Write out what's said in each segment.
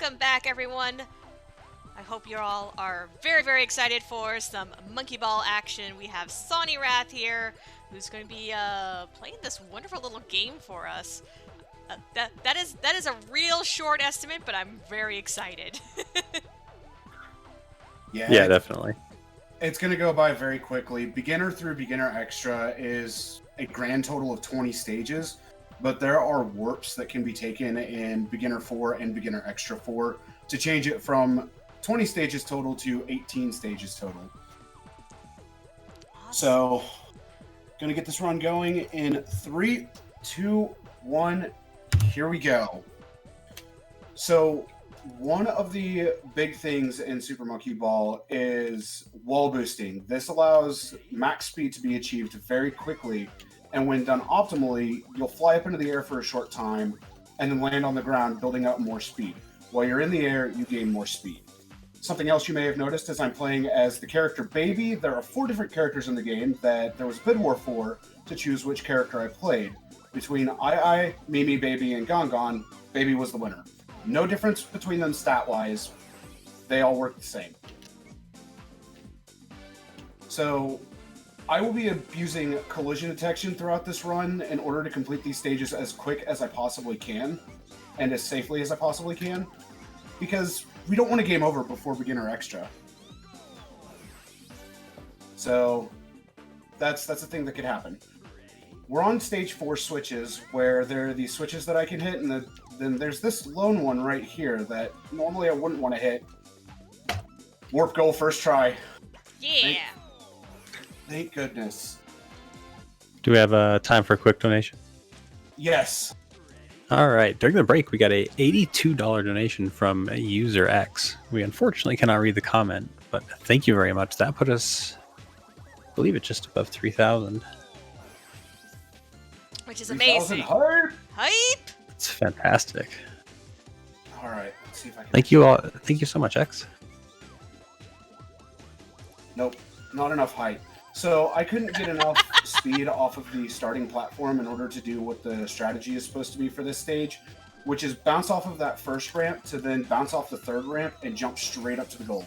welcome back, everyone. I hope you all are very, very excited for some monkey ball action. We have Sawneyrath here, who's going to be playing this wonderful little game for us. That is a real short estimate, but I'm very excited. Yeah, definitely. It's going to go by very quickly. Beginner through Beginner Extra is a grand total of 20 stages, but there are warps that can be taken in Beginner 4 and Beginner Extra 4 to change it from 20 stages total to 18 stages total. Awesome. So, going to get this run going in 3, 2, 1, here we go. So, one of the big things in Super Monkey Ball is wall boosting. This allows max speed to be achieved very quickly, and when done optimally, you'll fly up into the air for a short time and then land on the ground, building up more speed. While you're in the air, you gain more speed. Something else you may have noticed is I'm playing as the character Baby. There are 4 different characters in the game that there was bid war for to choose which character I played. Between I, Mimi, Baby, and Gongon, Baby was the winner. No difference between them stat-wise. They all work the same. So, I will be abusing collision detection throughout this run in order to complete these stages as quick as I possibly can, and as safely as I possibly can, because we don't want a game over before Beginner Extra. So, that's a thing that could happen. We're on stage 4 switches, where there are these switches that I can hit, and then there's this lone one right here that normally I wouldn't want to hit. Warp goal first try. Yeah. Thank goodness. Do we have time for a quick donation? Yes. All right. During the break, we got a $82 donation from user X. We unfortunately cannot read the comment, but thank you very much. That put us, I believe it's just above 3,000. Which is amazing. Hype! Hype! It's fantastic. All right. Let's see if I can. Thank you all. Thank you so much, X. Nope. Not enough height. So I couldn't get enough speed off of the starting platform in order to do what the strategy is supposed to be for this stage, which is bounce off of that first ramp to then bounce off the third ramp and jump straight up to the goal.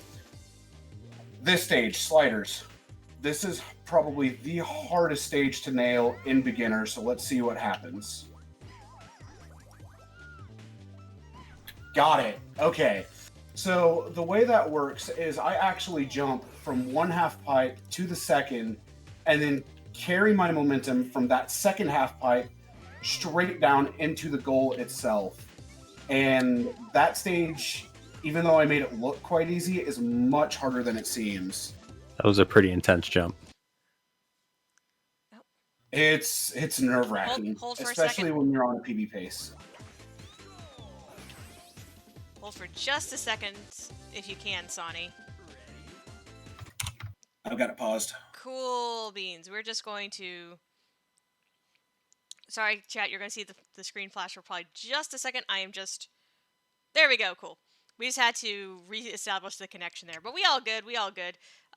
This stage, sliders. This is probably the hardest stage to nail in Beginner, so let's see what happens. Got it. Okay. So the way that works is I actually jump from one half pipe to the second and then carry my momentum from that second half pipe straight down into the goal itself. And that stage, even though I made it look quite easy, is much harder than it seems. That was a pretty intense jump. It's nerve-wracking, Hold for a especially second. when you're on a PB pace. Hold for just a second, if you can, Sonny. I've got it paused. Cool beans. We're just going to... Sorry, chat, you're going to see the screen flash for probably just a second. I am just... There we go, cool. We just had to re-establish the connection there. But we all good,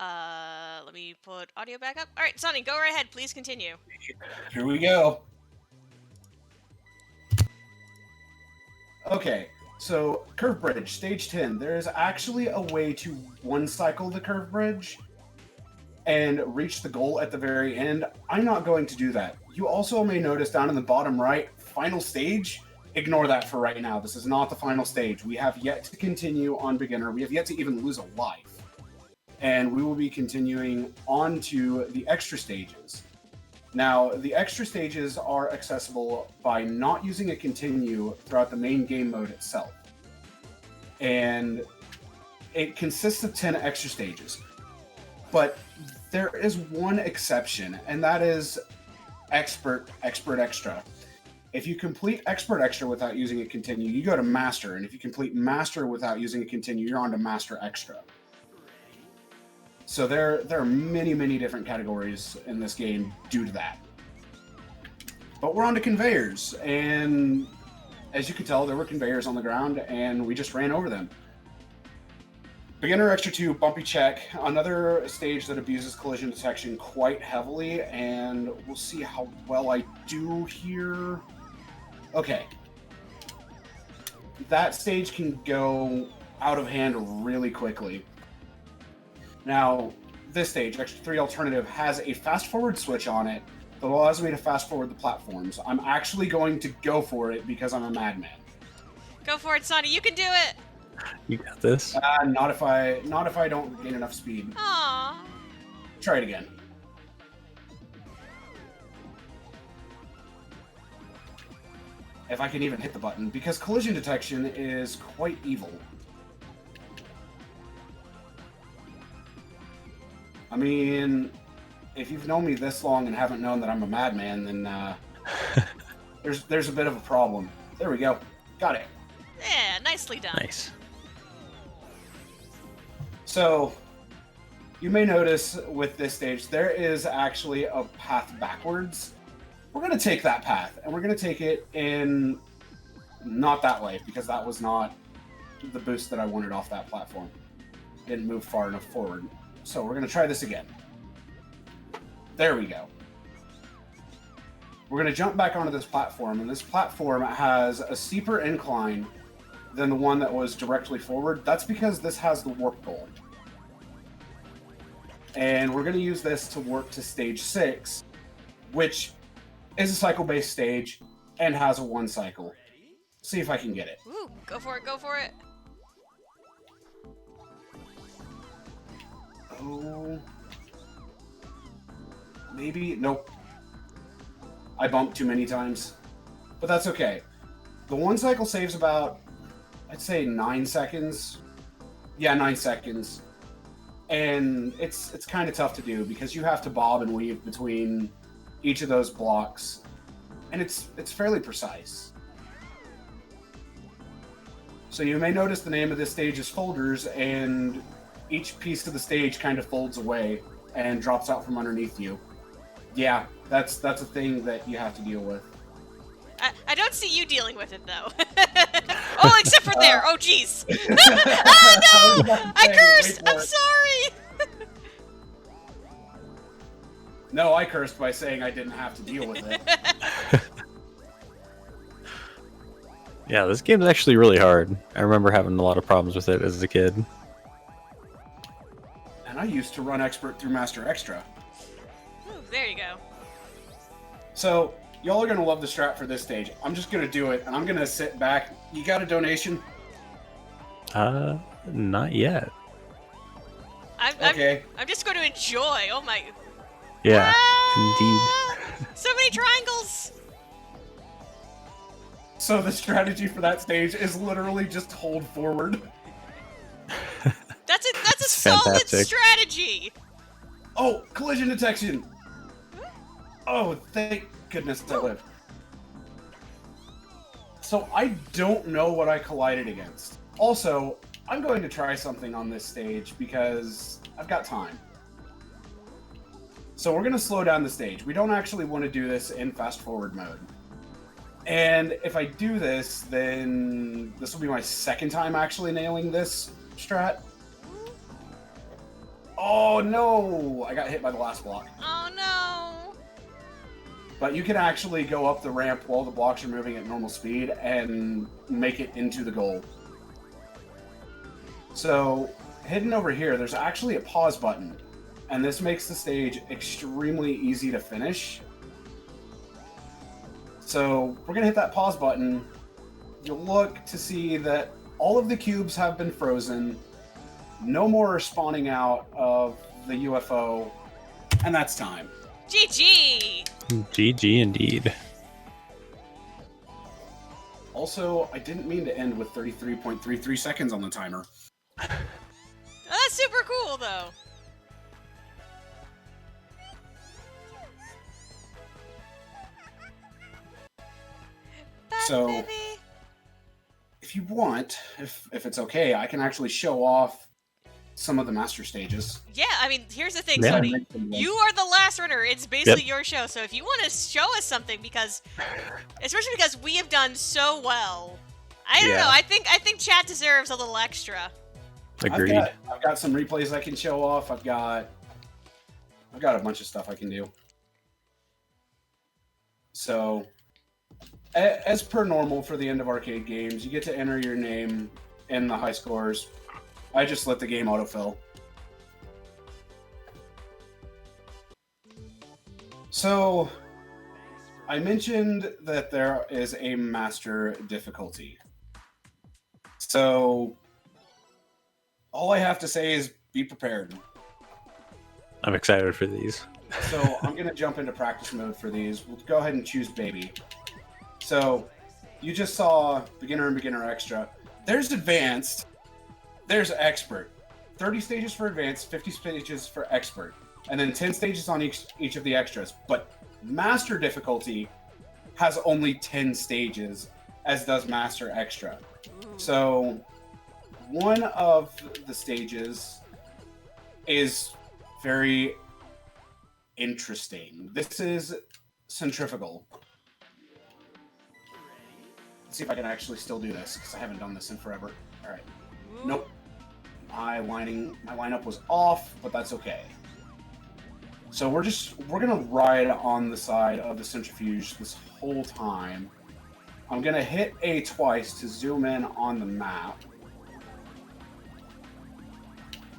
let me put audio back up. Alright, Sonny, go right ahead. Please continue. Here we go. Okay, so curve bridge, stage 10. There is actually a way to one-cycle the curve bridge and reach the goal at the very end. I'm not going to do that. You also may notice down in the bottom right, final stage. Ignore that for right now. This is not the final stage. We have yet to continue on Beginner. We have yet to even lose a life. And we will be continuing on to the extra stages. Now, the extra stages are accessible by not using a continue throughout the main game mode itself. And it consists of 10 extra stages. But there is one exception, and that is Expert Extra. If you complete Expert Extra without using a continue, you go to Master, and if you complete Master without using a continue, you're on to Master Extra. So there are many, many different categories in this game due to that. But we're on to conveyors, and as you can tell, there were conveyors on the ground, and we just ran over them. Beginner Extra 2, Bumpy Check, another stage that abuses collision detection quite heavily, and we'll see how well I do here. Okay. that stage can go out of hand really quickly. Now, this stage, Extra 3 Alternative, has a fast-forward switch on it that allows me to fast-forward the platforms. I'm actually going to go for it because I'm a madman. Go for it, Sonny. You can do it. You got this. Not if I don't gain enough speed. Aww. Try it again. If I can even hit the button, because collision detection is quite evil. I mean, if you've known me this long and haven't known that I'm a madman, then there's a bit of a problem. There we go. Got it. Yeah, nicely done. Nice. So, you may notice with this stage, there is actually a path backwards. We're going to take that path, and we're going to take it in not that way, because that was not the boost that I wanted off that platform. It didn't move far enough forward. So we're going to try this again. There we go. We're going to jump back onto this platform, and this platform has a steeper incline than the one that was directly forward. That's because this has the warp goal. And we're going to use this to work to stage 6, which is a cycle-based stage and has a 1 cycle. See if I can get it. Ooh, go for it, go for it. Oh. Maybe? Nope. I bumped too many times. But that's okay. The 1 cycle saves about, I'd say 9 seconds. Yeah, 9 seconds. And it's kind of tough to do because you have to bob and weave between each of those blocks. And it's fairly precise. So you may notice the name of this stage is Folders, and each piece of the stage kind of folds away and drops out from underneath you. Yeah, that's a thing that you have to deal with. I don't see you dealing with it, though. Oh, except for there. Oh, jeez. Oh, no! I cursed! I'm sorry! No, I cursed by saying I didn't have to deal with it. Yeah, this game's actually really hard. I remember having a lot of problems with it as a kid. And I used to run Expert through Master Extra. Ooh, there you go. So, y'all are going to love the strat for this stage. I'm just going to do it, and I'm going to sit back. You got a donation? Not yet. Okay. I'm just going to enjoy. Oh my. Yeah, Ah! indeed. So many triangles. So the strategy for that stage is literally just hold forward. That's a It's solid fantastic. strategy. Oh, collision detection! Oh, thank goodness I lived. So I don't know what I collided against. Also, I'm going to try something on this stage because I've got time. So we're going to slow down the stage. We don't actually want to do this in fast forward mode. And if I do this, then this will be my second time actually nailing this strat. Oh no! I got hit by the last block. Oh no. But you can actually go up the ramp while the blocks are moving at normal speed and make it into the goal. So, hidden over here, there's actually a pause button. And this makes the stage extremely easy to finish. So, we're going to hit that pause button. You'll look to see that all of the cubes have been frozen. No more are spawning out of the UFO. And that's time. GG. GG indeed. Also, I didn't mean to end with 33.33 seconds on the timer. Oh, that's super cool, though. Bye, So- baby. If you want, if it's okay, I can actually show off some of the master stages. Yeah, I mean, here's the thing, Yeah. Sonny. You are the last runner. It's basically your show. So if you want to show us something, especially because we have done so well, I don't Yeah. know. I think chat deserves a little extra. Agreed. I've got some replays I can show off. I've got a bunch of stuff I can do. So As per normal for the end of arcade games, you get to enter your name in the high scores. I just let the game autofill. So, I mentioned that there is a master difficulty. So, all I have to say is be prepared. I'm excited for these. So, I'm going to jump into practice mode for these. We'll go ahead and choose baby. So, you just saw beginner and beginner extra. There's advanced. There's expert. 30 stages for advanced, 50 stages for expert. And then 10 stages on each of the extras. But master difficulty has only 10 stages, as does master extra. So one of the stages is very interesting. This is centrifugal. Let's see if I can actually still do this, because I haven't done this in forever. All right. Nope. My lineup was off, but that's okay. So we're gonna ride on the side of the centrifuge this whole time. I'm gonna hit A twice to zoom in on the map.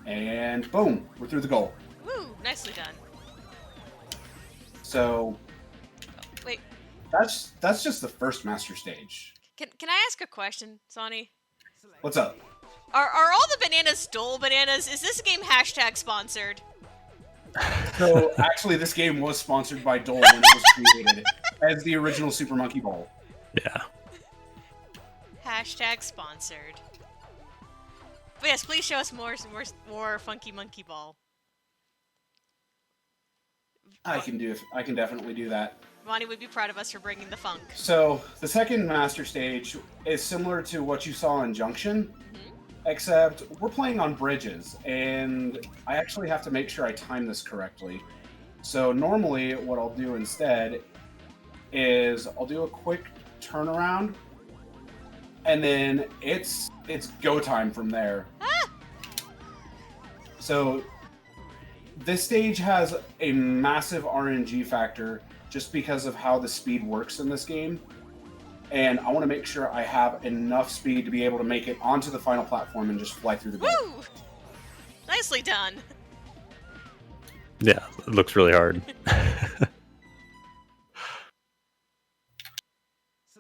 And boom, we're through the goal. Woo, nicely done. So Wait, that's just the first master stage. can I ask a question, Sonny? What's up? Are all the bananas Dole bananas? Is this game hashtag sponsored? So actually, this game was sponsored by Dole when it was created as the original Super Monkey Ball. Yeah. Hashtag sponsored. But yes, please show us more Funky Monkey Ball. I can definitely do that. Ronnie would be proud of us for bringing the funk. So the second master stage is similar to what you saw in Junction, except we're playing on bridges, and I actually have to make sure I time this correctly. So normally what I'll do instead is I'll do a quick turnaround, and then it's go time from there. Ah! So this stage has a massive RNG factor just because of how the speed works in this game. And I want to make sure I have enough speed to be able to make it onto the final platform and just fly through the goal. Woo! Nicely done. Yeah, it looks really hard.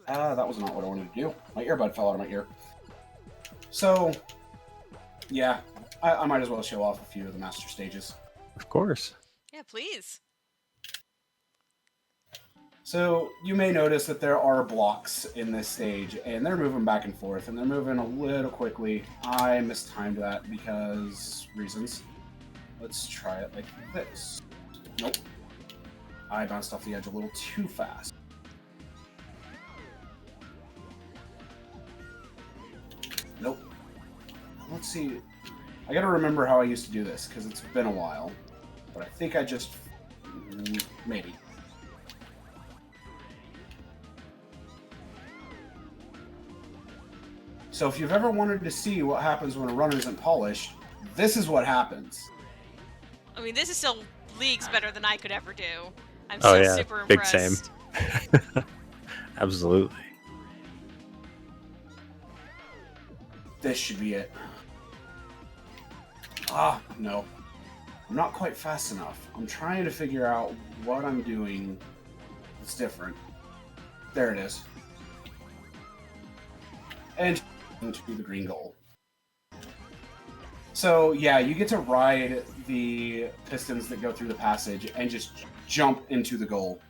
That was not what I wanted to do. My earbud fell out of my ear. So, yeah, I might as well show off a few of the master stages. Of course. Yeah, please. So, you may notice that there are blocks in this stage, and they're moving back and forth, and they're moving a little quickly. I mistimed that because reasons. Let's try it like this. Nope. I bounced off the edge a little too fast. Nope. Let's see. I gotta remember how I used to do this, because it's been a while. But I think I just... maybe. So if you've ever wanted to see what happens when a run isn't polished, this is what happens. I mean, this is still leagues better than I could ever do. I'm Oh, so yeah, super big impressed. same. Absolutely. This should be it. Ah, no. I'm not quite fast enough. I'm trying to figure out what I'm doing that's different. There it is. And into the green goal. So, yeah, you get to ride the pistons that go through the passage and just jump into the goal.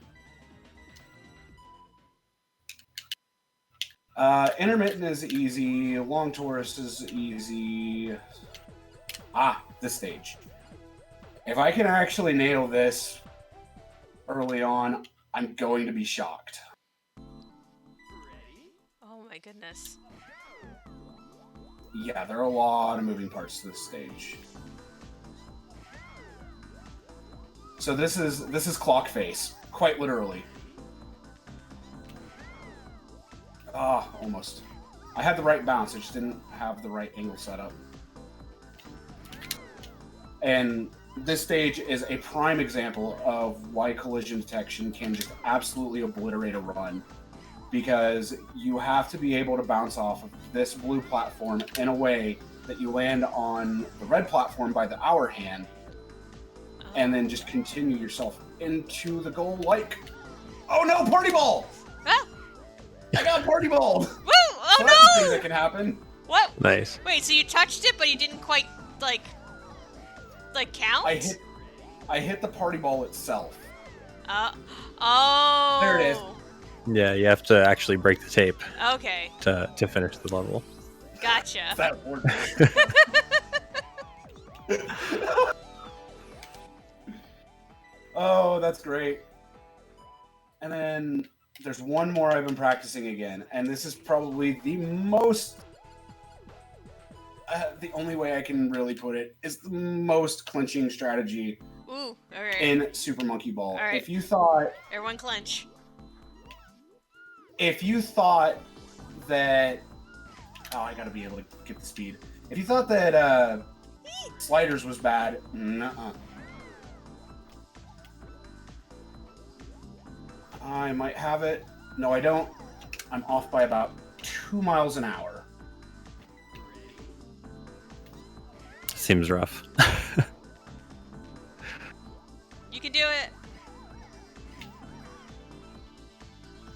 Intermittent is easy. Long tourist is easy. Ah, this stage. If I can actually nail this early on, I'm going to be shocked. Oh my goodness. Yeah, there are a lot of moving parts to this stage. So this is clock face, quite literally. Ah, almost. I had the right bounce, I just didn't have the right angle set up. And this stage is a prime example of why collision detection can just absolutely obliterate a run. because you have to be able to bounce off of this blue platform in a way that you land on the red platform by the hour hand, and then just continue yourself into the goal like... Oh no, party ball! Ah! I got party ball! Woo! Oh So that's a thing no! that can happen. What? Nice. Wait, so you touched it, but you didn't quite, like count? I hit the party ball itself. Oh. There it is. Yeah, you have to actually break the tape Okay, to finish the level. gotcha. That worked. Oh, that's great. And then there's one more I've been practicing again, and this is probably the most... the only way I can really put it is the most clinching strategy Ooh, alright. in Super Monkey Ball. All right. If you thought Everyone clench. that... Oh, I gotta be able to get the speed. If you thought that sliders was bad, nuh-uh. I might have it. No, I don't. I'm off by about 2 miles an hour. Seems rough. You can do it.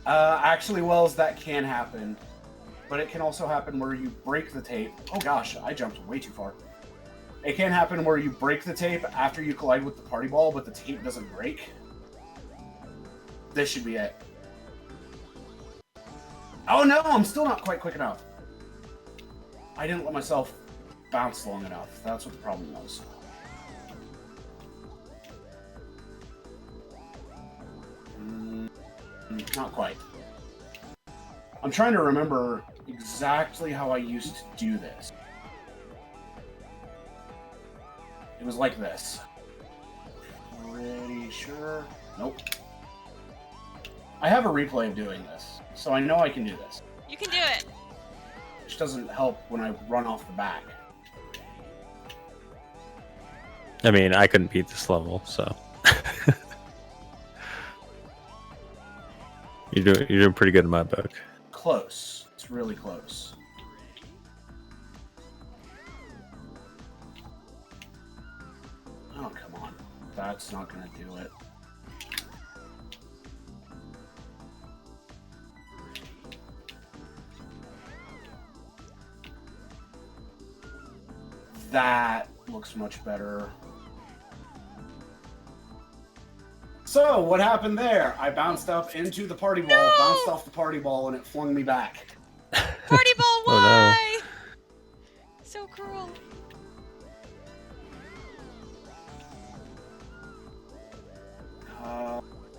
Actually, Wells, that can happen. But it can also happen where you break the tape. Oh gosh, I jumped way too far. It can happen where you break the tape after you collide with the party ball, but the tape doesn't break. This should be it. Oh no, I'm still not quite quick enough. I didn't let myself bounce long enough. That's what the problem was. Not quite. I'm trying to remember exactly how I used to do this. It was like this. Pretty sure. Nope. I have a replay of doing this, so I know I can do this. You can do it. Which doesn't help when I run off the back. I mean, I couldn't beat this level, so you're doing pretty good in my book. Close. It's really close. Oh, come on. That's not gonna do it. That looks much better. So, what happened there? I bounced up into the party ball, bounced off the party ball, and it flung me back. Party ball, Oh, no. why? So cruel.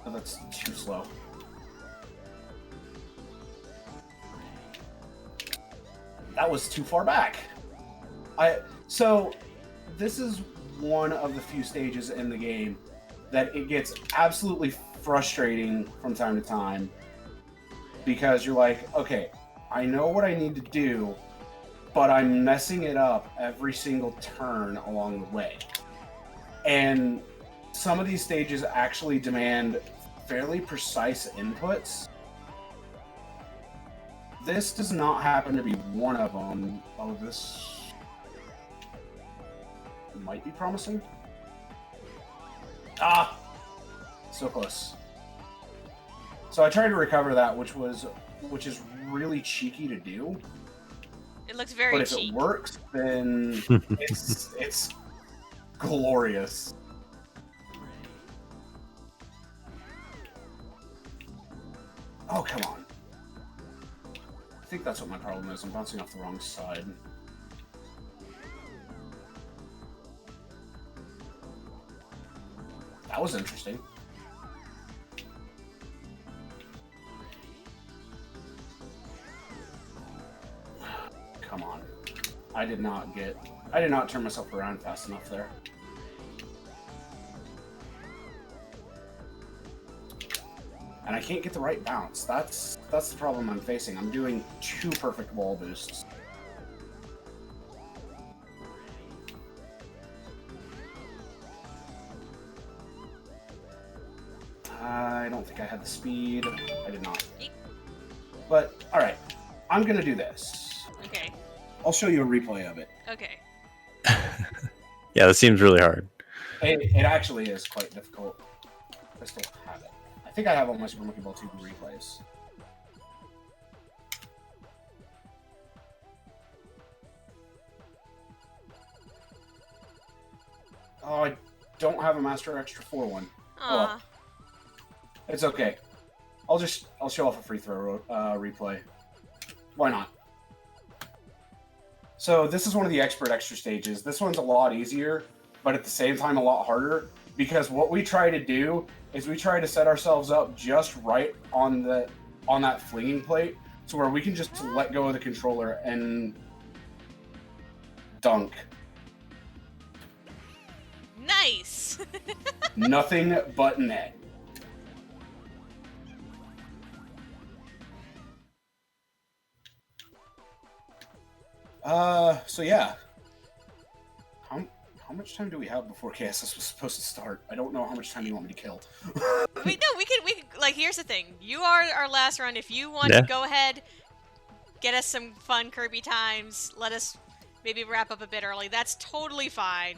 That's too slow. That was too far back. So, this is one of the few stages in the game that it gets absolutely frustrating from time to time because you're like, okay, I know what I need to do, but I'm messing it up every single turn along the way. And some of these stages actually demand fairly precise inputs. This does not happen to be one of them. Oh, this might be promising. Ah! So close. So I tried to recover that, which is really cheeky to do. It looks very But if cheap. it works, then it's glorious. Oh, come on. I think that's what my problem is. I'm bouncing off the wrong side. That was interesting. Come on. I did not turn myself around fast enough there. And I can't get the right bounce. That's the problem I'm facing. I'm doing 2 perfect wall boosts. I don't think I had the speed. I did not. But all right, I'm gonna do this. Okay. I'll show you a replay of it. Okay. Yeah, that seems really hard. It actually is quite difficult. I still have it. I think I have all my Super Monkey Ball 2 replays. Oh, I don't have a Master Extra 4 one. Aw. It's okay. I'll show off a free throw replay. Why not? So this is one of the expert extra stages. This one's a lot easier, but at the same time a lot harder, because what we try to do is we try to set ourselves up just right on that flinging plate, so where we can just let go of the controller and dunk. Nice. Nothing but net. So yeah. How much time do we have before KSS was supposed to start? I don't know how much time you want me to kill. we can like, here's the thing. You are our last run. If you want Yeah. to go ahead, get us some fun Kirby times, let us maybe wrap up a bit early. That's totally fine.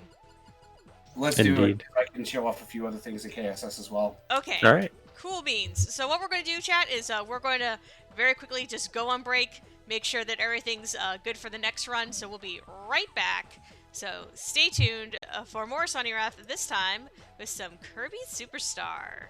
Let's do it. Indeed. I can show off a few other things in KSS as well. Okay. All right. Cool beans. So what we're going to do, chat, is we're going to very quickly just go on break, make sure that everything's good for the next run. So we'll be right back. So stay tuned for more Sawneyrath, this time with some Kirby Superstar.